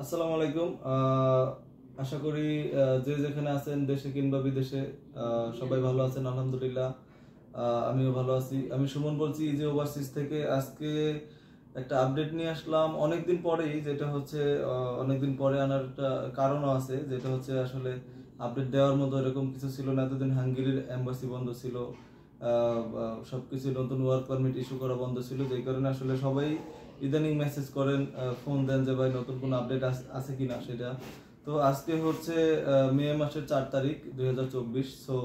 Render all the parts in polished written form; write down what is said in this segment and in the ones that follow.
আসসালামু আলাইকুম। আশা করি যে যেখানে আছেন দেশে কিংবা বিদেশে সবাই ভালো আছেন আলহামদুলিল্লাহ। আমিও ভালো আছি। আমি সুমন বলছি যে ওভারসিজ থেকে। আজকে একটা আপডেট নিয়ে আসলাম অনেকদিন পরেই, যেটা হচ্ছে অনেকদিন পরে আনার একটা কারণও আছে, যেটা হচ্ছে আসলে আপডেট দেওয়ার মতো এরকম কিছু ছিল না। এতদিন হাঙ্গেরির এম্বাসি বন্ধ ছিল, সবকিছু নতুন ওয়ার্ক পারমিট ইস্যু করা বন্ধ ছিল, যেই কারণে আসলে সবাই ইদানিং মেসেজ করেন, ফোন দেন যে ভাই নতুন কোনো আপডেট আছে কিনা সেটা। তো আজকে হচ্ছে মে মাসের 4 তারিখ 2024। সো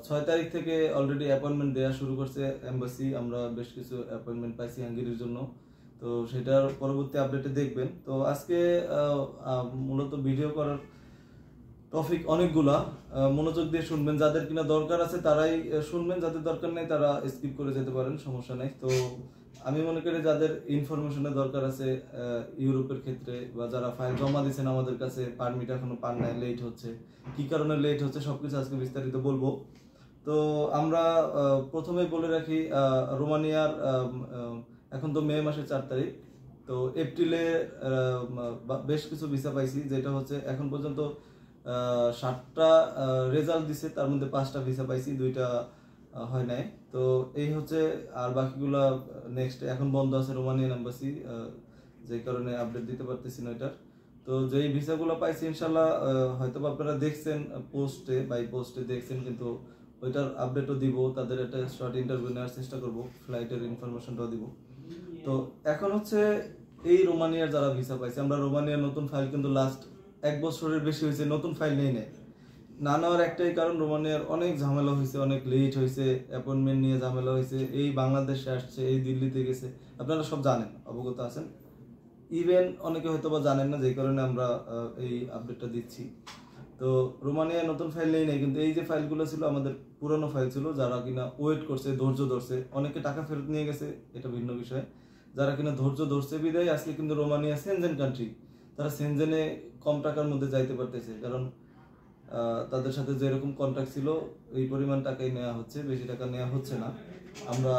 6 তারিখ থেকে অলরেডি অ্যাপয়েন্টমেন্ট দেওয়া শুরু করছে এম্বাসি। আমরা বেশ কিছু অ্যাপয়েন্টমেন্ট পাইছি হাঙ্গেরির জন্য। তো সেটার পরবর্তী আপডেটে দেখবেন। তো আজকে মূলত ভিডিও করার টপিক অনেকগুলা, মনোযোগ দিয়ে শুনবেন। যাদের কিনা দরকার আছে তারাই শুনবেন, যাদের দরকার নেই তারা স্কিপ করে যেতে পারেন, সমস্যা নেই। তো আমি মনে করি যাদের ইনফরমেশনের দরকার আছে ইউরোপের ক্ষেত্রে, বা যারা ফাইল জমা দিয়েছেন আমাদের কাছে, পারমিট এখনো পান নাই, লেট হচ্ছে, কি কারণে লেট হচ্ছে সবকিছু আজকে বিস্তারিত বলবো। তো আমরা প্রথমে বলে রাখি, রোমানিয়ার এখন তো মে মাসের 4 তারিখ, তো এপ্রিলে বেশ কিছু ভিসা পাইছি, যেটা হচ্ছে এখন পর্যন্ত 7টা রেজাল্ট দিছে, তার মধ্যে 5টা ভিসা পাইছি, 2টা হয় নাই। তো এই হচ্ছে, আর বাকিগুলা নেক্সট। এখন বন্ধ আছে রোমানিয়ান এম্বাসি, যে কারণে আপডেট দিতে পারতেছি না এটার। তো যেই ভিসাগুলো পাইছি ইনশাল্লাহ হয়তো আপনারা দেখছেন পোস্টে, বাই পোস্টে দেখছেন, কিন্তু ওইটার আপডেটও দিব। তাদের একটা শর্ট ইন্টারভিউ নেওয়ার চেষ্টা করব, ফ্লাইটের ইনফরমেশনটাও দিব। তো এখন হচ্ছে এই রোমানিয়ার যারা ভিসা পাইছে, আমরা রোমানিয়ার নতুন ফাইল কিন্তু লাস্ট 1 বছরের বেশি হয়েছে নতুন ফাইল নেই না নেওয়ার একটাই কারণ, রোমানিয়ার অনেক ঝামেলা হয়েছে, অনেক লেট হয়েছে, অ্যাপয়েন্টমেন্ট নিয়ে ঝামেলা হয়েছে। এই বাংলাদেশে আসছে, এই দিল্লিতে গেছে, আপনারা সব জানেন, অবগত আছেন। ইভেন অনেকে হয়তো বা জানেন না, যে কারণে আমরা এই আপডেটটা দিচ্ছি। তো রোমানিয়ায় নতুন ফাইল নেই, কিন্তু এই যে ফাইলগুলো ছিল আমাদের পুরনো ফাইল ছিল। যারা কিনা ওয়েট করছে, ধৈর্য ধরছে, অনেকে টাকা ফেরত নিয়ে গেছে, এটা ভিন্ন বিষয়। যারা কিনা ধৈর্য ধরছে বিদায় আজকে কিন্তু রোমানিয়া সেনজেন কান্ট্রি, তারা সেনজেনে কম টাকার মধ্যে যাইতে পারতেছে, কারণ তাদের সাথে যেরকম কন্ট্রাক্ট ছিল এই পরিমাণ টাকাই নেওয়া হচ্ছে, বেশি টাকা নেওয়া হচ্ছে না। আমরা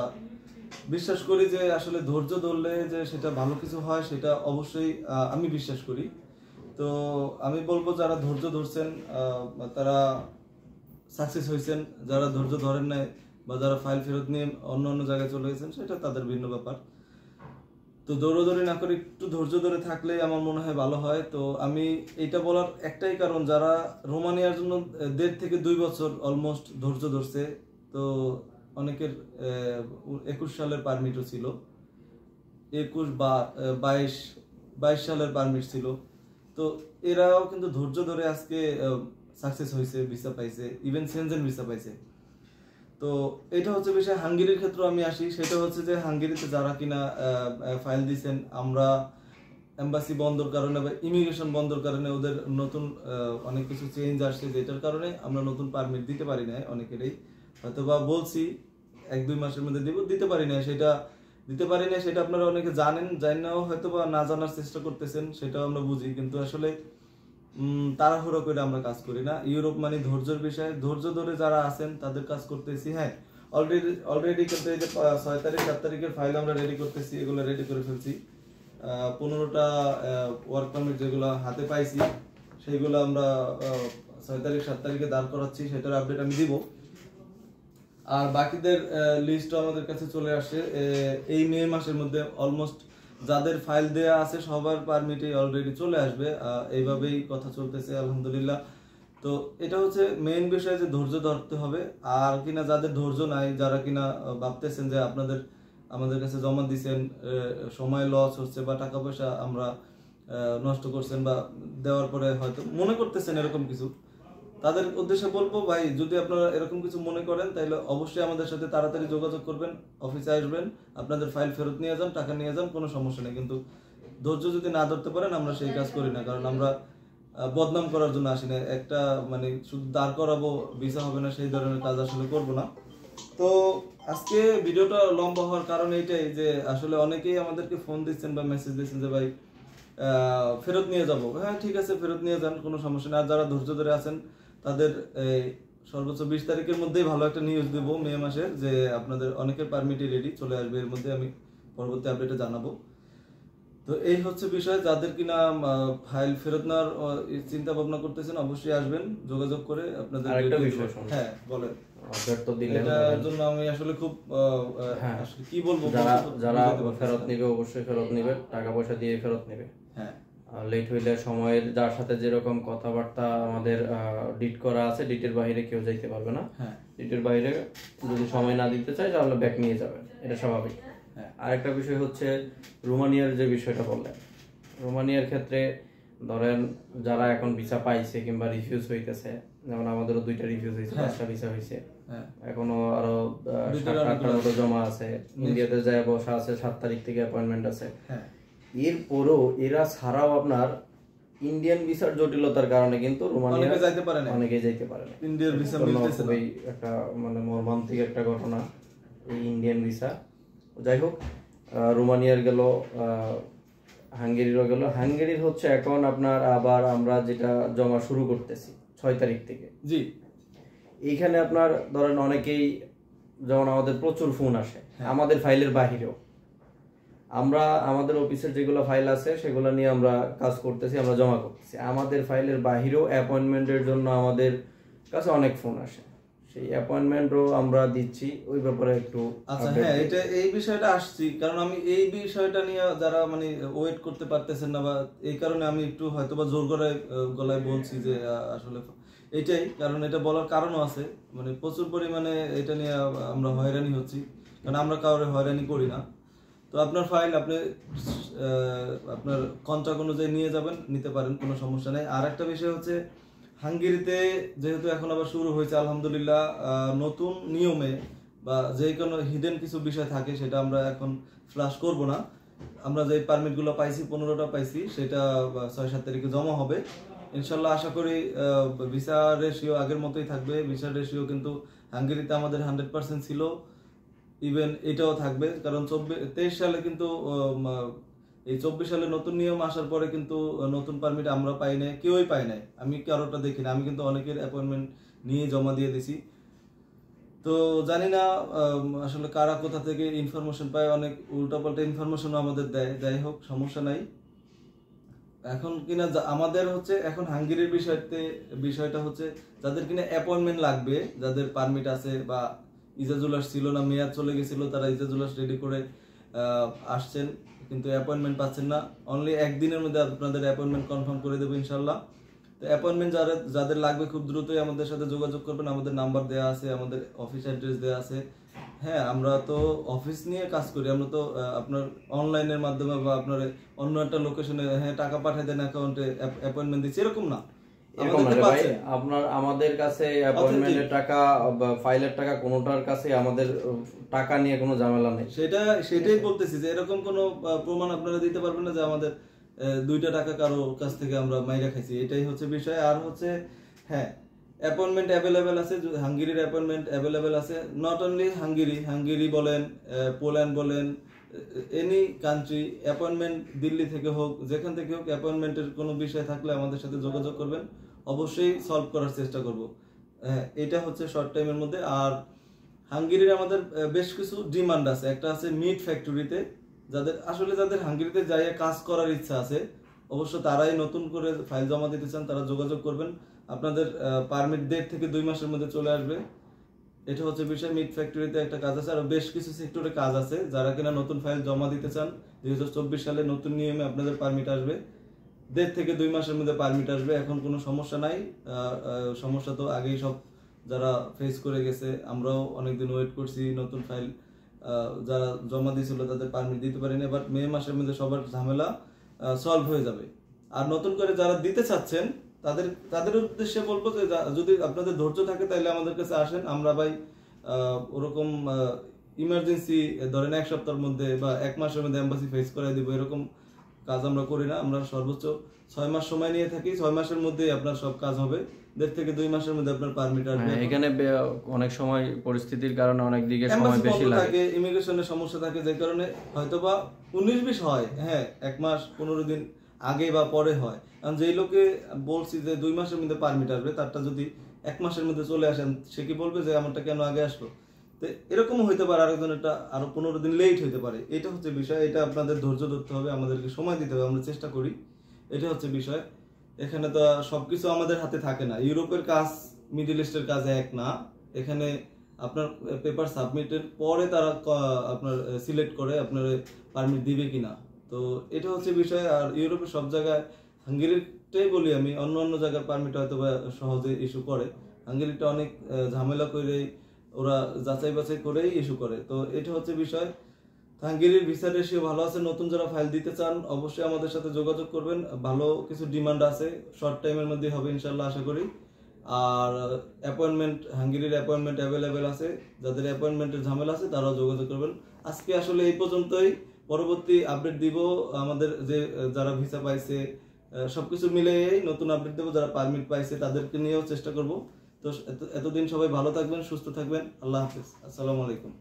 বিশ্বাস করি যে আসলে ধৈর্য ধরলে যে সেটা ভালো কিছু হয়, সেটা অবশ্যই আমি বিশ্বাস করি। তো আমি বলবো যারা ধৈর্য ধরছেন তারা সাকসেস হয়েছেন, যারা ধৈর্য ধরেন নাই বা যারা ফাইল ফেরত নিয়ে অন্য অন্য জায়গায় চলে গেছেন, সেটা তাদের ভিন্ন ব্যাপার। তো দৌড়দৌড়ি না করে একটু ধৈর্য ধরে থাকলে আমার মনে হয় ভালো হয়। তো আমি এটা বলার একটাই কারণ, যারা রোমানিয়ার জন্য 1.5 থেকে 2 বছর অলমোস্ট ধৈর্য ধরছে, তো অনেকের 21 সালের পারমিটও ছিল, 21 বা 22 সালের পারমিট ছিল। তো এরাও কিন্তু ধৈর্য ধরে আজকে সাকসেস হয়েছে, ভিসা পাইছে, ইভেন সেনজেন ভিসা পাইছে। তো এটা হচ্ছে বিষয়। হাঙ্গেরির ক্ষেত্রে আমি আসি, সেটা হচ্ছে যে হাঙ্গেরিতে যারা কিনা ফাইল দিয়েছেন, আমরা এম্বাসি বন্ধর কারণে বা ইমিগ্রেশন বন্ধর কারণে ওদের নতুন অনেক কিছু চেঞ্জ আসছে, যেটার কারণে আমরা নতুন পারমিট দিতে পারি না অনেকেরই। হয়তো বা বলছি 1-2 মাসের মধ্যে দিতে পারি না, সেটা আপনারা অনেকে জানেন, জানেও হয়তো বা না জানার চেষ্টা করতেছেন, সেটাও আমরা বুঝি। কিন্তু আসলে তাড়াহুড়ো করে আমরা কাজ করি না। ইউরোপ মানে ধৈর্যের বিষয়, ধৈর্য ধরে যারা আছেন তাদের কাজ করতেছি। হ্যাঁ, অলরেডি কিন্তু এই যে 6 তারিখ 7 তারিখের ফাইল আমরা রেডি করতেছি, এগুলো রেডি করে ফেলছি। 15টা ওয়ার্ক পারমিট যেগুলো হাতে পাইছি, সেইগুলো আমরা 6 তারিখ 7 তারিখে দাঁড় করাচ্ছি, সেটার আপডেট আমি দিব। আর বাকিদের লিস্ট আমাদের কাছে চলে আসে এই মে মাসের মধ্যে। অলমোস্ট যাদের ফাইল দেয়া আছে সবার পারমিটে অলরেডি চলে আসবে, এইভাবেই কথা চলতেছে আলহামদুলিল্লাহ। তো এটা হচ্ছে মেইন বিষয়, যে ধৈর্য ধরতে হবে। আর কিনা যাদের ধৈর্য নাই, যারা কিনা ভাবতেছেন যে আমাদের কাছে জমা দিচ্ছেন, সময় লস হচ্ছে বা টাকা পয়সা আমরা নষ্ট করছেন, বা দেওয়ার পরে হয়তো মনে করতেছেন এরকম কিছু, তাদের উদ্দেশ্যে বলবো, ভাই যদি আপনারা এরকম কিছু মনে করেন তাহলে অবশ্যই আমাদের সাথে তাড়াতাড়ি যোগাযোগ করবেন, অফিসে আসবেন, আপনাদের ফাইল ফেরত নিয়ে যান, টাকা নিয়ে যান, কোনো সমস্যা নেই। কিন্তু ধৈর্য যদি না ধরতে পারেন, আমরা সেই কাজ করি না, কারণ আমরা বদনাম করার জন্য আসি না। একটা মানে শুধু দাঁড় করাবো, ভিসা হবে না, সেই ধরনের কাজ আসলে করবো না। তো আজকে ভিডিওটা লম্বা হওয়ার কারণ এইটাই, যে আসলে অনেকেই আমাদেরকে ফোন দিচ্ছেন বা মেসেজ দিচ্ছেন যে ভাই ফেরত নিয়ে যাব। হ্যাঁ ঠিক আছে, ফেরত নিয়ে যান, কোনো সমস্যা নেই। আর যারা ধৈর্য ধরে আছেন তাদের সর্বোচ্চ 20 তারিখের মধ্যেই ভালো একটা নিউজ দেবো মে মাসের, যে আপনাদের অনেকের পারমিটই রেডি চলে আসবে, এর মধ্যে আমি পরবর্তী আপডেটে জানাবো। তো এই হচ্ছে বিষয়। যাদের কিনা ফাইল ফেরত নেওয়ার চিন্তা ভাবনা করতেছেন অবশ্যই আসবেন, যোগাযোগ করে আপনাদের। আরেকটা বিষয় হ্যাঁ বলেন। এটার জন্য আমি আসলে খুব কি বলবো, যারা ফেরত নিবে অবশ্যই ফেরত নিবে, টাকা পয়সা দিয়ে ফেরত নিবে। হ্যাঁ, লেট হইলে সময়ের যার সাথে যেরকম কথাবার্তা আমাদের ডিট করা আছে, ডিটের বাইরে কেউ যাইতে পারবে না। ডিটের বাইরে যদি সময় না দিতে চায় তাহলে ব্যাক নিয়ে যাবেন, এটা স্বাভাবিক। আরেকটা বিষয় হচ্ছে রোমানিয়ার যে বিষয়টা বললেন, রোমানিয়ার ক্ষেত্রে ধরেন যারা এখন ভিসা পাইছে কিংবা রিফিউজ হইতেছে, যেমন আমাদেরও 2টা রিফিউজ হয়েছে, 5টা ভিসা হয়েছে, এখনো আরো 7-8টার মতো জমা আছে। ইন্ডিয়াতে যায় বসা আছে, 7 তারিখ থেকে অ্যাপয়েন্টমেন্ট আছে। এরপরও এরা ছাড়াও আপনার ইন্ডিয়ান ভিসার জটিলতার কারণে কিন্তু রোমানিয়া অনেকে যাইতে পারে না। ইন্ডিয়ান ভিসা মিলতেছে না, একটা মানে মর্মান্তিক একটা ঘটনা এই ইন্ডিয়ান ভিসা। যাই হোক, রোমানিয়ার গেল, হাঙ্গেরিরও গেল। হাঙ্গেরির হচ্ছে এখন আপনার আবার আমরা যেটা জমা শুরু করতেছি 6 তারিখ থেকে। জি, এইখানে আপনার ধরেন অনেকেই, যেমন আমাদের প্রচুর ফোন আসে আমাদের ফাইলের বাহিরেও, আমরা আমাদের অফিসের যেগুলো ফাইল আছে সেগুলো নিয়ে আমরা কাজ করতেছি, আমরা জমা করতেছি। আমাদের ফাইলের বাহিরেও অ্যাপয়েন্টমেন্টের জন্য আমাদের কাছে অনেক ফোন আসে, সেই অ্যাপয়েন্টমেন্টও আমরা দিচ্ছি। ওই ব্যাপারে একটু আচ্ছা, হ্যাঁ, এটা এই বিষয়টা আসছি, কারণ আমি এই বিষয়টা নিয়ে যারা মানে ওয়েট করতে পারতেছেন না, বা এই কারণে আমি একটু হয়তোবা জোর গলায় বলছি যে আসলে এটাই কারণ। এটা বলার কারণও আছে, মানে প্রচুর পরিমাণে এটা নিয়ে আমরা হয়রানি হচ্ছি, কারণ আমরা কাউরে হয়রানি করি না। তো আপনার ফাইল আপনি আপনার কন্ট্রাক্ট অনুযায়ী নিয়ে যাবেন, নিতে পারেন, কোনো সমস্যা নেই। আর একটা বিষয় হচ্ছে, হাঙ্গেরিতে যেহেতু এখন আবার শুরু হয়েছে আলহামদুলিল্লাহ, নতুন নিয়মে বা যে কোনো হিডেন কিছু বিষয় থাকে সেটা আমরা এখন ফ্লাশ করব না। আমরা যে পারমিটগুলো পাইছি, 15টা পাইছি, সেটা 6-7 তারিখে জমা হবে ইনশাল্লাহ। আশা করি ভিসা রেশিও আগের মতোই থাকবে। ভিসা রেশিও কিন্তু হাঙ্গেরিতে আমাদের 100% ছিল, ইভেন এটাও থাকবে, কারণ 23 সালে কিন্তু এই 24 সালে নতুন নিয়ম আসার পরে কিন্তু নতুন পারমিট আমরা পাই নাই, কেউই পাই নাই, আমি কারোটা দেখি না। আমি কিন্তু অনেকের অ্যাপয়েন্টমেন্ট নিয়ে জমা দিয়ে দিছি। তো জানি না আসলে কারা কোথা থেকে ইনফরমেশন পায়, অনেক উল্টাপাল্টা ইনফরমেশনও আমাদের দেয়। যাই হোক, সমস্যা নাই। এখন কিনা আমাদের হচ্ছে এখন হাঙ্গেরির বিষয়টা হচ্ছে, যাদের কিনা অ্যাপয়েন্টমেন্ট লাগবে, যাদের পারমিট আছে বা ইজাজুলাস ছিল না, মেয়াদ চলে গেছিল, তারা ইজাজুলাস রেডি করে আসছেন, কিন্তু অ্যাপয়েন্টমেন্ট পাচ্ছেন না। অনলি একদিনের মধ্যে আপনাদের অ্যাপয়েন্টমেন্ট কনফার্ম করে দেবো ইনশাল্লাহ। তো অ্যাপয়েন্টমেন্ট যাদের লাগবে খুব দ্রুতই আমাদের সাথে যোগাযোগ করবেন। আমাদের নাম্বার দেওয়া আছে, আমাদের অফিস অ্যাড্রেস দেওয়া আছে। হ্যাঁ, আমরা তো অফিস নিয়ে কাজ করি, আমরা তো আপনার অনলাইনের মাধ্যমে বা আপনার অন্য একটা লোকেশনে টাকা পাঠিয়ে দেন অ্যাকাউন্টে, অ্যাপয়েন্টমেন্ট দিচ্ছি, এরকম না। আপনার আমাদের কাছে অ্যাপয়েন্টমেন্টের টাকা বা ফাইলের টাকা কোনোটার কাছে আমাদের টাকা নিয়ে কোনো ঝামেলা নেই। সেটাই বলতেছি যে এরকম কোনো প্রমাণ আপনারা দিতে পারবেন না যে আমাদের 2টা টাকা কারো কাছ থেকে আমরা মাইরা খাইছি, এটাই হচ্ছে বিষয়। আর হচ্ছে হ্যাঁ, অ্যাপয়েন্টমেন্ট অ্যাভেলেবেল আছে, হাঙ্গেরির অ্যাপয়েন্টমেন্ট অ্যাভেলেবেল আছে। নট অনলি হাঙ্গেরি বলেন, পোল্যান্ড বলেন, এনি কান্ট্রি, অ্যাপয়েন্টমেন্ট দিল্লি থেকে হোক, যেখান থেকে হোক, অ্যাপয়েন্টমেন্টের কোনো বিষয় থাকলে আমাদের সাথে যোগাযোগ করবেন, অবশ্যই সলভ করার চেষ্টা করব। এটা হচ্ছে শর্ট টাইমের মধ্যে। আর হাঙ্গেরির আমাদের বেশ কিছু ডিমান্ড আছে। একটা আছে মিট ফ্যাক্টরিতে, যাদের হাঙ্গেরিতে যাইয়া কাজ করার ইচ্ছা আছে, অবশ্য তারাই নতুন করে ফাইল জমা দিতে চান, তারা যোগাযোগ করবেন। আপনাদের পারমিট 1.5 থেকে 2 মাসের মধ্যে চলে আসবে। এটা হচ্ছে বিষয়। মিট ফ্যাক্টরিতে একটা কাজ আছে, আর বেশ কিছু সেক্টরে কাজ আছে। যারা কিনা নতুন ফাইল জমা দিতে চান, 2024 সালে নতুন নিয়মে আপনাদের পারমিট আসবে, 1.5 থেকে 2 মাসের মধ্যে পারমিট আসবে। এখন কোনো সমস্যা নাই। সমস্যা তো আগেই সব যারা ফেস করে গেছে, আমরাও অনেকদিন ওয়েট করছি। নতুন ফাইল যারা জমা দিয়েছিল তাদের পারমিট দিতে পারেনি, বাট মে মাসের মধ্যে সবার ঝামেলা সলভ হয়ে যাবে। আর নতুন করে যারা দিতে চাচ্ছেন তাদের উদ্দেশ্যে বলবো যে যদি আপনাদের ধৈর্য থাকে তাহলে আমাদের কাছে আসেন। আমরা ভাই ওরকম ইমার্জেন্সি ধরেন 1 সপ্তাহের মধ্যে বা 1 মাসের মধ্যে এম্বাসি ফেস করে দিব এরকম কাজ আমরা করি না। আমরা সর্বোচ্চ 6 মাস সময় নিয়ে থাকি। 6 মাসের মধ্যে আপনার সব কাজ হবে, 1.5 থেকে 2 মাসের মধ্যে আপনার পারমিট আসবে। এখানে অনেক সময় পরিস্থিতির কারণে অনেক দিকে সময় বেশি লাগে, ইমিগ্রেশনের সমস্যা থাকে, যে কারণে হয়তোবা 19-20 হয়, হ্যাঁ 1 মাস 15 দিন আগে বা পরে হয়। কারণ যেই লোকে বলছি যে 2 মাসের মধ্যে পারমিট আসবে, তারটা যদি 1 মাসের মধ্যে চলে আসেন, সে কি বলবে যে আমারটা কেন আগে আসলো? তো এরকমও হইতে পারে আরেকজন এটা আরো 15 দিন লেট হইতে পারে। এটা হচ্ছে বিষয়, এটা আপনাদের ধৈর্য ধরতে হবে, আমাদেরকে সময় দিতে হবে, আমরা চেষ্টা করি, এটা হচ্ছে বিষয়। এখানে তো সবকিছু আমাদের হাতে থাকে না। ইউরোপের কাজ মিডল ইস্টের কাজ এক না। এখানে আপনার পেপার সাবমিটের পরে তারা আপনার সিলেক্ট করে আপনার পারমিট দিবে কিনা, তো এটা হচ্ছে বিষয়। আর ইউরোপের সব জায়গায়, হাঙ্গেরিটাই বলি আমি, অন্য অন্য জায়গার পারমিট হয়তো বা সহজে ইস্যু করে, হাঙ্গেরিটা অনেক ঝামেলা করে ওরা যাচাই বাছাই করেই ইস্যু করে। তো এটা হচ্ছে বিষয়। হাঙ্গেরির ভিসা রেশিও ভালো আছে। নতুন যারা ফাইল দিতে চান অবশ্যই আমাদের সাথে যোগাযোগ করবেন। ভালো কিছু ডিমান্ড আছে, শর্ট টাইমের মধ্যে হবে ইনশাল্লাহ আশা করি। আর অ্যাপয়েন্টমেন্ট, হাঙ্গেরির অ্যাপয়েন্টমেন্ট অ্যাভেলেবেল আছে। যাদের অ্যাপয়েন্টমেন্টের ঝামেলা আছে তারাও যোগাযোগ করবেন। আজকে আসলে এই পর্যন্তই। পরবর্তী আপডেট দিব আমাদের যে যারা ভিসা পাইছে সবকিছু মিলিয়েই নতুন আপডেট দেবো। যারা পারমিট পাইছে তাদেরকে নিয়েও চেষ্টা করব। তো এতদিন সবাই ভালো থাকবেন, সুস্থ থাকবেন। আল্লাহ হাফেজ, আসসালামু আলাইকুম।